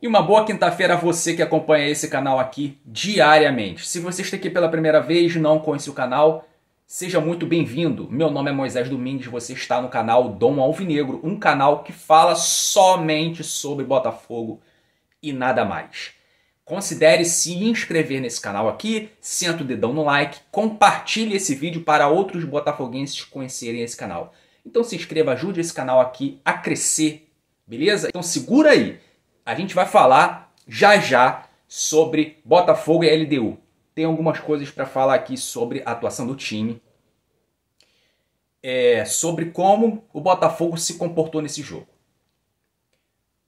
E uma boa quinta-feira a você que acompanha esse canal aqui diariamente. Se você está aqui pela primeira vez e não conhece o canal, seja muito bem-vindo. Meu nome é Moisés Domingues, você está no canal Dom Alvinegro, um canal que fala somente sobre Botafogo e nada mais. Considere se inscrever nesse canal aqui, senta o dedão no like, compartilhe esse vídeo para outros botafoguenses conhecerem esse canal. Então se inscreva, ajude esse canal aqui a crescer, beleza? Então segura aí. A gente vai falar já sobre Botafogo e LDU. Tem algumas coisas para falar aqui sobre a atuação do time. Sobre como o Botafogo se comportou nesse jogo.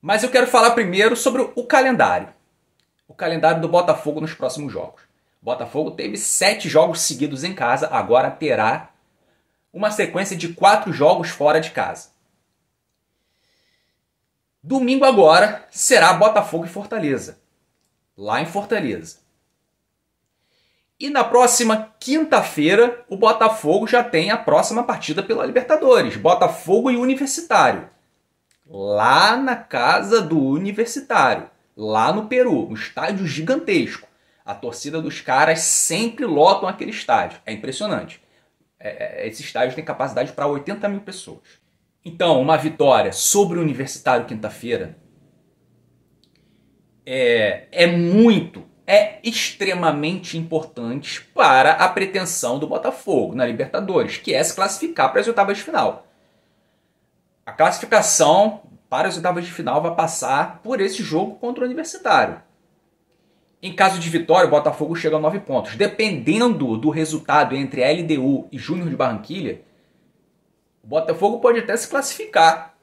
Mas eu quero falar primeiro sobre o calendário. O calendário do Botafogo nos próximos jogos. O Botafogo teve 7 jogos seguidos em casa, agora terá uma sequência de 4 jogos fora de casa. Domingo agora será Botafogo e Fortaleza, lá em Fortaleza. E na próxima quinta-feira o Botafogo já tem a próxima partida pela Libertadores, Botafogo e Universitário, lá na casa do Universitário, lá no Peru, um estádio gigantesco. A torcida dos caras sempre lotam aquele estádio, é impressionante. Esse estádio tem capacidade para 80 mil pessoas. Então, uma vitória sobre o Universitário quinta-feira é extremamente importante para a pretensão do Botafogo na Libertadores, que é se classificar para as oitavas de final. A classificação para as oitavas de final vai passar por esse jogo contra o Universitário. Em caso de vitória, o Botafogo chega a 9 pontos. Dependendo do resultado entre LDU e Júnior de Barranquilla, o Botafogo pode até se classificar,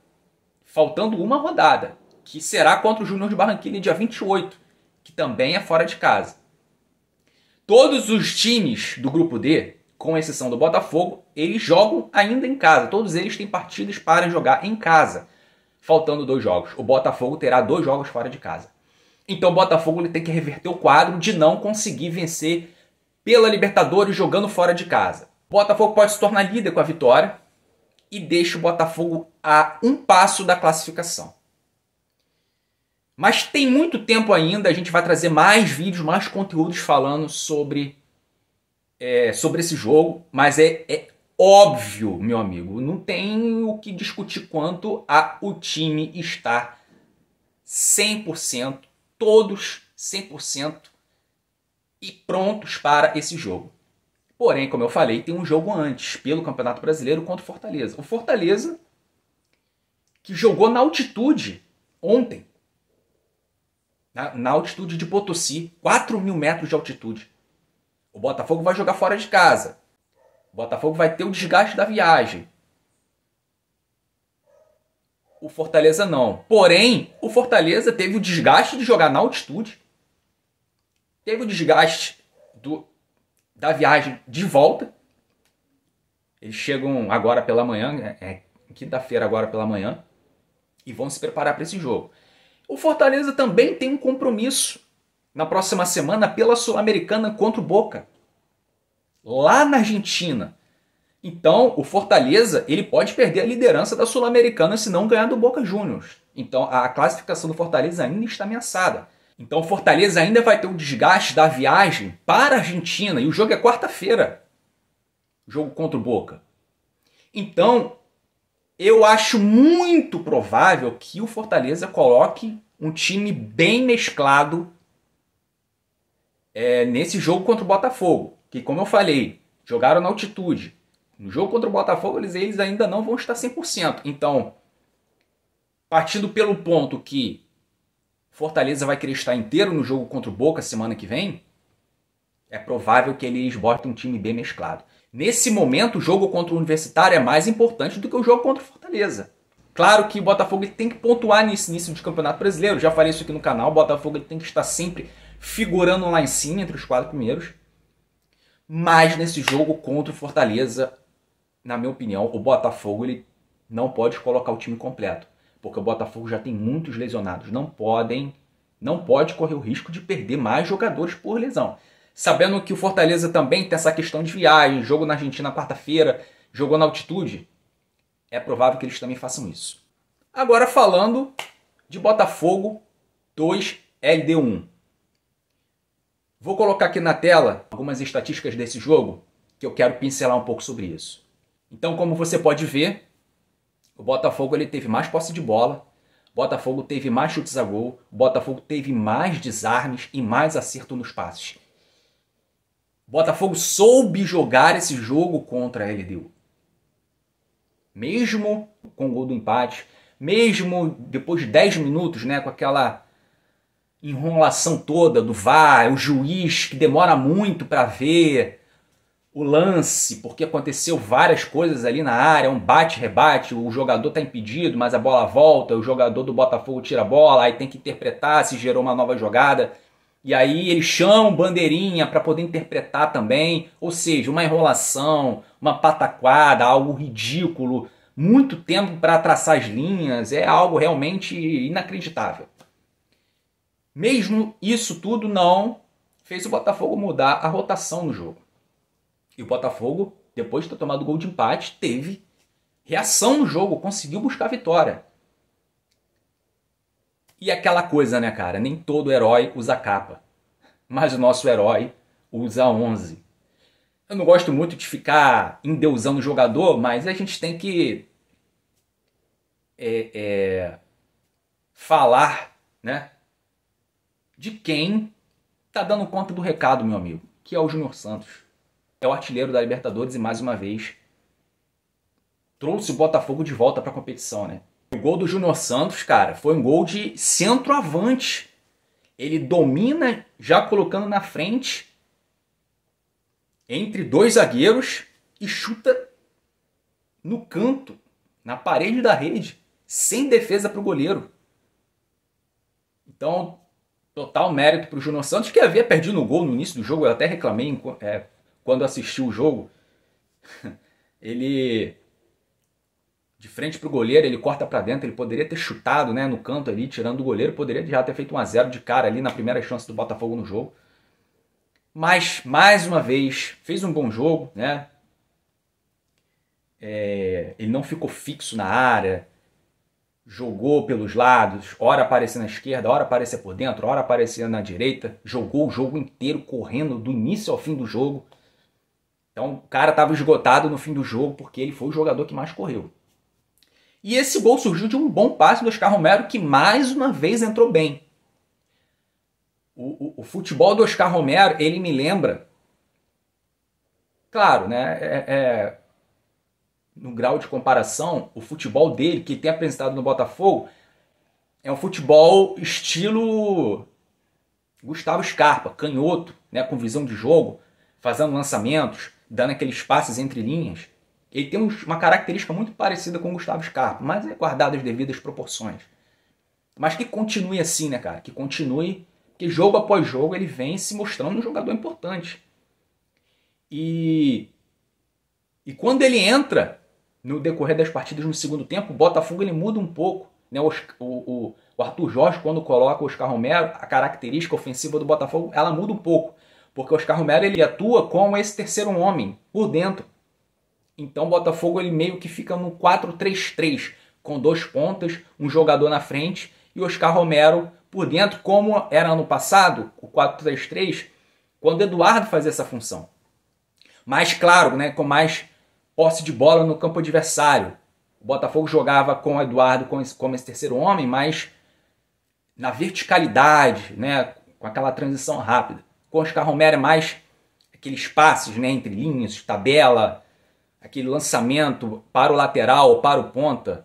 faltando uma rodada, que será contra o Júnior de Barranquilla dia 28, que também é fora de casa. Todos os times do grupo D, com exceção do Botafogo, eles jogam ainda em casa. Todos eles têm partidas para jogar em casa, faltando 2 jogos. O Botafogo terá 2 jogos fora de casa. Então o Botafogo ele tem que reverter o quadro de não conseguir vencer pela Libertadores jogando fora de casa. O Botafogo pode se tornar líder com a vitória e deixa o Botafogo a um passo da classificação. Mas tem muito tempo ainda, a gente vai trazer mais vídeos, mais conteúdos falando sobre esse jogo, mas é óbvio, meu amigo, não tem o que discutir quanto a o time estar 100%, todos 100% e prontos para esse jogo. Porém, como eu falei, tem um jogo antes, pelo Campeonato Brasileiro, contra o Fortaleza. O Fortaleza, que jogou na altitude ontem. Na altitude de Potosí, 4.000 metros de altitude. O Botafogo vai jogar fora de casa. O Botafogo vai ter o desgaste da viagem. O Fortaleza não. Porém, o Fortaleza teve o desgaste de jogar na altitude. Teve o desgaste da viagem de volta. Eles chegam agora pela manhã, quinta-feira agora pela manhã, e vão se preparar para esse jogo. O Fortaleza também tem um compromisso na próxima semana pela Sul-Americana contra o Boca, lá na Argentina. Então, o Fortaleza ele pode perder a liderança da Sul-Americana se não ganhar do Boca Juniors. Então, a classificação do Fortaleza ainda está ameaçada. Então o Fortaleza ainda vai ter o desgaste da viagem para a Argentina. E o jogo é quarta-feira. O jogo contra o Boca. Então, eu acho muito provável que o Fortaleza coloque um time bem mesclado nesse jogo contra o Botafogo. Que, como eu falei, jogaram na altitude. No jogo contra o Botafogo, eles ainda não vão estar 100%. Então, partindo pelo ponto que Fortaleza vai querer estar inteiro no jogo contra o Boca semana que vem, é provável que eles botem um time bem mesclado. Nesse momento, o jogo contra o Universitário é mais importante do que o jogo contra o Fortaleza. Claro que o Botafogo tem que pontuar nesse início de Campeonato Brasileiro. Já falei isso aqui no canal. O Botafogo tem que estar sempre figurando lá em cima, entre os 4 primeiros. Mas nesse jogo contra o Fortaleza, na minha opinião, o Botafogo ele não pode colocar o time completo. Porque o Botafogo já tem muitos lesionados. Não pode correr o risco de perder mais jogadores por lesão. Sabendo que o Fortaleza também tem essa questão de viagem, jogo na Argentina quarta-feira, jogou na altitude, é provável que eles também façam isso. Agora falando de Botafogo 2 LDU1. Vou colocar aqui na tela algumas estatísticas desse jogo que eu quero pincelar um pouco sobre isso. Então, como você pode ver, o Botafogo ele teve mais posse de bola, o Botafogo teve mais chutes a gol, o Botafogo teve mais desarmes e mais acerto nos passes. O Botafogo soube jogar esse jogo contra a LDU. Mesmo com o gol do empate, mesmo depois de 10 minutos, né, com aquela enrolação toda do VAR, o juiz que demora muito para ver o lance, porque aconteceu várias coisas ali na área, um bate-rebate, o jogador está impedido, mas a bola volta, o jogador do Botafogo tira a bola, aí tem que interpretar se gerou uma nova jogada, e aí eles chamam bandeirinha para poder interpretar também, ou seja, uma enrolação, uma pataquada, algo ridículo, muito tempo para traçar as linhas, é algo realmente inacreditável. Mesmo isso tudo não fez o Botafogo mudar a rotação no jogo. E o Botafogo, depois de ter tomado o gol de empate, teve reação no jogo, conseguiu buscar a vitória. E aquela coisa, né, cara? Nem todo herói usa capa. Mas o nosso herói usa 11. Eu não gosto muito de ficar endeusando o jogador, mas a gente tem que falar, né, de quem tá dando conta do recado, meu amigo, que é o Júnior Santos. É o artilheiro da Libertadores e mais uma vez trouxe o Botafogo de volta para a competição, né? O gol do Júnior Santos, cara, foi um gol de centroavante. Ele domina já colocando na frente entre dois zagueiros e chuta no canto, na parede da rede, sem defesa para o goleiro. Então, total mérito para o Júnior Santos, que havia perdido o gol no início do jogo. Eu até reclamei quando assisti o jogo. Ele, de frente para o goleiro, ele corta para dentro. Ele poderia ter chutado, né, no canto ali, tirando o goleiro. Poderia já ter feito 1-0 de cara ali na primeira chance do Botafogo no jogo. Mas, mais uma vez, fez um bom jogo, né? Ele não ficou fixo na área. Jogou pelos lados, ora aparecia na esquerda, ora aparecia por dentro, ora aparecia na direita. Jogou o jogo inteiro correndo do início ao fim do jogo. Então o cara estava esgotado no fim do jogo porque ele foi o jogador que mais correu. E esse gol surgiu de um bom passe do Oscar Romero, que mais uma vez entrou bem. O futebol do Oscar Romero, ele me lembra, claro, né, no grau de comparação, o futebol dele, que tem apresentado no Botafogo, é um futebol estilo Gustavo Scarpa, canhoto, né, com visão de jogo, fazendo lançamentos, dando aqueles passes entre linhas. Ele tem uma característica muito parecida com o Gustavo Scarpa, mas é guardado as devidas proporções. Mas que continue assim, né, cara? Que continue, que jogo após jogo ele vem se mostrando um jogador importante. E quando ele entra no decorrer das partidas no segundo tempo, o Botafogo ele muda um pouco, né? O Arthur Jorge, quando coloca o Oscar Romero, a característica ofensiva do Botafogo, ela muda um pouco, porque o Oscar Romero ele atua como esse terceiro homem por dentro. Então o Botafogo ele meio que fica no 4-3-3, com 2 pontas, um jogador na frente e o Oscar Romero por dentro, como era ano passado, o 4-3-3, quando o Eduardo fazia essa função. Mas claro, né, com mais posse de bola no campo adversário. O Botafogo jogava com o Eduardo como esse terceiro homem, mas na verticalidade, né, com aquela transição rápida. Com o Oscar Romero é mais aqueles passes, né, entre linhas, tabela, aquele lançamento para o lateral, para o ponta,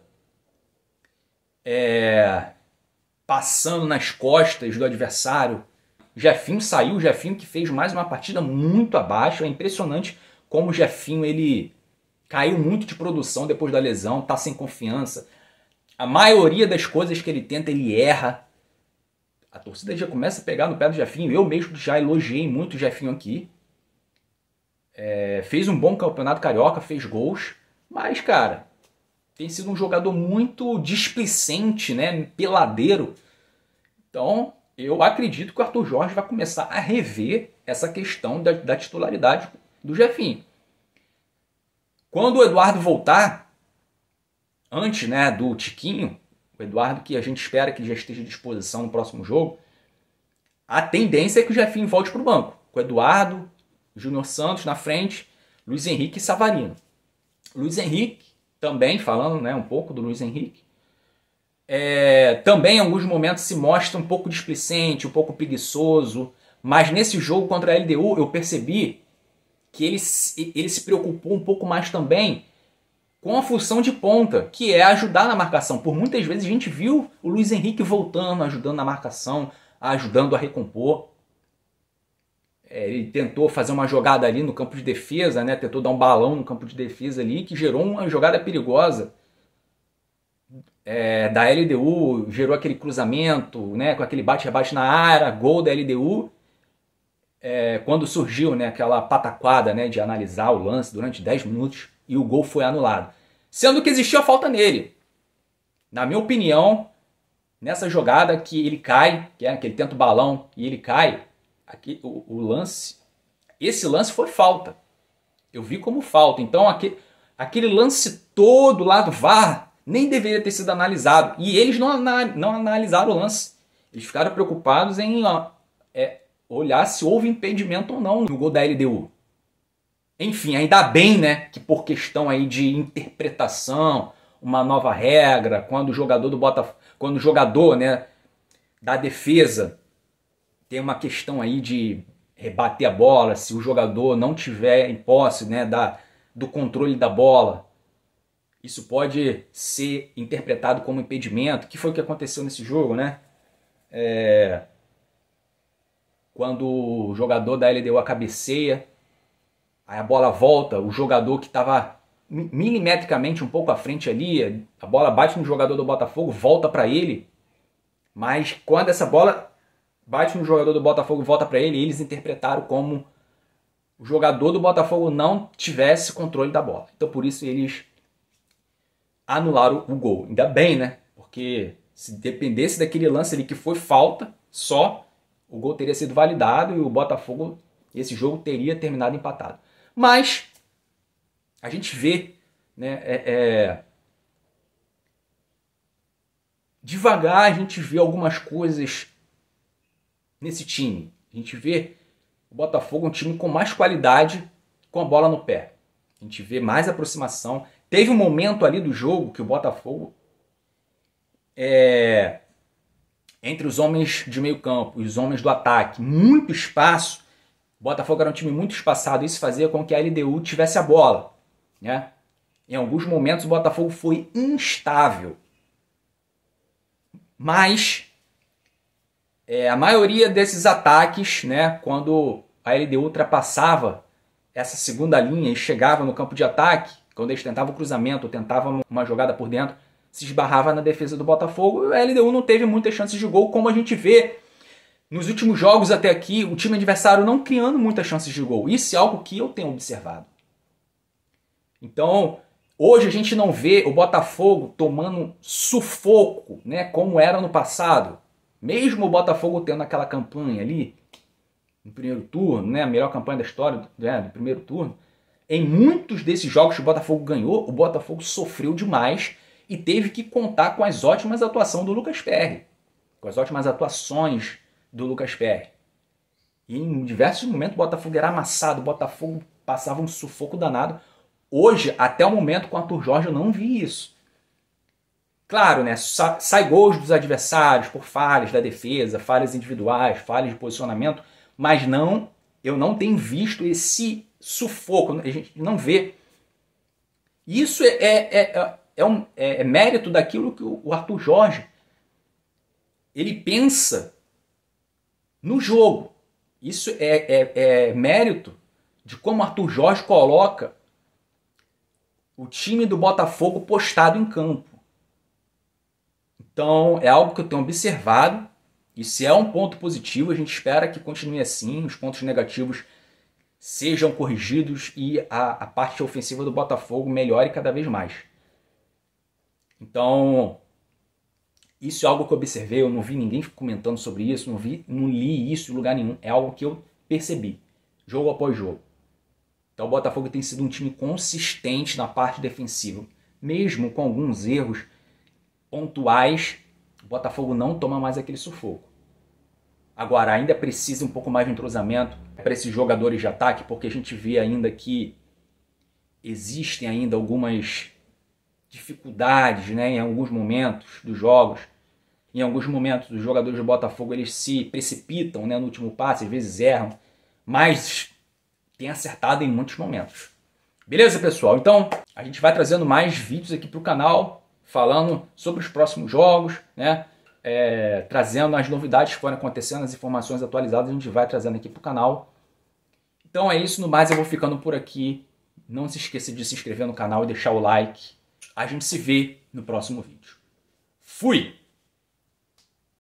passando nas costas do adversário. Jefinho saiu, o Jefinho que fez mais uma partida muito abaixo. É impressionante como o Jefinho ele caiu muito de produção depois da lesão, tá sem confiança. A maioria das coisas que ele tenta, ele erra. A torcida já começa a pegar no pé do Jefinho. Eu mesmo já elogiei muito o Jefinho aqui. Fez um bom campeonato carioca, fez gols. Mas, cara, tem sido um jogador muito displicente, né? Peladeiro. Então, eu acredito que o Arthur Jorge vai começar a rever essa questão da titularidade do Jefinho. Quando o Eduardo voltar, antes, né, do Tiquinho, O Eduardo, que a gente espera que já esteja à disposição no próximo jogo, a tendência é que o Jefinho volte para o banco. Com o Eduardo, Júnior Santos na frente, Luiz Henrique e Savarino. Luiz Henrique, também falando, né, um pouco do Luiz Henrique, também em alguns momentos se mostra um pouco displicente, um pouco preguiçoso, mas nesse jogo contra a LDU eu percebi que ele se preocupou um pouco mais também com a função de ponta, que é ajudar na marcação. Por muitas vezes a gente viu o Luiz Henrique voltando, ajudando na marcação, ajudando a recompor. Ele tentou fazer uma jogada ali no campo de defesa, né? Tentou dar um balão no campo de defesa ali, que gerou uma jogada perigosa. Da LDU, gerou aquele cruzamento, né? Com aquele bate-rebate na área, gol da LDU. Quando surgiu, né, aquela pataquada, né, de analisar o lance durante 10 minutos e o gol foi anulado. Sendo que existia falta nele. Na minha opinião, nessa jogada que ele cai, que ele tenta o balão e ele cai, aqui, esse lance foi falta. Eu vi como falta. Então aquele lance todo lá do VAR nem deveria ter sido analisado. E eles não analisaram o lance. Eles ficaram preocupados em olhar se houve impedimento ou não no gol da LDU. Enfim, ainda bem, né, que por questão aí de interpretação, uma nova regra, quando o jogador, né, da defesa tem uma questão aí de rebater a bola, se o jogador não tiver em posse, né, do controle da bola, isso pode ser interpretado como impedimento, que foi o que aconteceu nesse jogo, né? Quando o jogador da LDU cabeceia, aí a bola volta, o jogador que estava milimetricamente um pouco à frente ali, a bola bate no jogador do Botafogo, volta para ele, mas quando essa bola bate no jogador do Botafogo e volta para ele, eles interpretaram como o jogador do Botafogo não tivesse controle da bola. Então por isso eles anularam o gol. Ainda bem, né? Porque se dependesse daquele lance ali que foi falta, só o gol teria sido validado e o Botafogo, esse jogo teria terminado empatado. Mas a gente vê, né, devagar a gente vê algumas coisas nesse time. A gente vê o Botafogo um time com mais qualidade com a bola no pé. A gente vê mais aproximação. Teve um momento ali do jogo que o Botafogo, entre os homens de meio campo e os homens do ataque, muito espaço. O Botafogo era um time muito espaçado. Isso fazia com que a LDU tivesse a bola, né? Em alguns momentos o Botafogo foi instável. Mas a maioria desses ataques, né, quando a LDU ultrapassava essa segunda linha e chegava no campo de ataque, quando eles tentavam o cruzamento, tentavam uma jogada por dentro, se esbarrava na defesa do Botafogo, a LDU não teve muitas chances de gol, como a gente vê nos últimos jogos até aqui, o time adversário não criando muitas chances de gol. Isso é algo que eu tenho observado. Então, hoje a gente não vê o Botafogo tomando sufoco, né, como era no passado. Mesmo o Botafogo tendo aquela campanha ali, no primeiro turno, né, a melhor campanha da história do primeiro turno, em muitos desses jogos que o Botafogo ganhou, o Botafogo sofreu demais e teve que contar com as ótimas atuações do Lucas Perry. Com as ótimas atuações do Lucas Perry. E em diversos momentos o Botafogo era amassado, o Botafogo passava um sufoco danado. Hoje, até o momento com o Arthur Jorge, eu não vi isso. Claro, né, sai gols dos adversários por falhas da defesa, falhas individuais, falhas de posicionamento, mas eu não tenho visto esse sufoco, a gente não vê. Isso é mérito daquilo que o Arthur Jorge ele pensa no jogo. Isso é mérito de como o Arthur Jorge coloca o time do Botafogo postado em campo. Então é algo que eu tenho observado. Isso é um ponto positivo, a gente espera que continue assim, os pontos negativos sejam corrigidos e a parte ofensiva do Botafogo melhore cada vez mais. Então, isso é algo que eu observei, eu não vi ninguém comentando sobre isso, não li isso em lugar nenhum, é algo que eu percebi, jogo após jogo. Então o Botafogo tem sido um time consistente na parte defensiva, mesmo com alguns erros pontuais, o Botafogo não toma mais aquele sufoco. Agora, ainda precisa um pouco mais de entrosamento para esses jogadores de ataque, porque a gente vê ainda que existem ainda algumas dificuldades, né, em alguns momentos dos jogos. Em alguns momentos, os jogadores do Botafogo eles se precipitam, né, no último passe, às vezes erram, mas tem acertado em muitos momentos. Beleza, pessoal? Então, a gente vai trazendo mais vídeos aqui para o canal, falando sobre os próximos jogos, né? Trazendo as novidades que forem acontecendo, as informações atualizadas, a gente vai trazendo aqui para o canal. Então é isso, no mais eu vou ficando por aqui. Não se esqueça de se inscrever no canal e deixar o like. A gente se vê no próximo vídeo. Fui!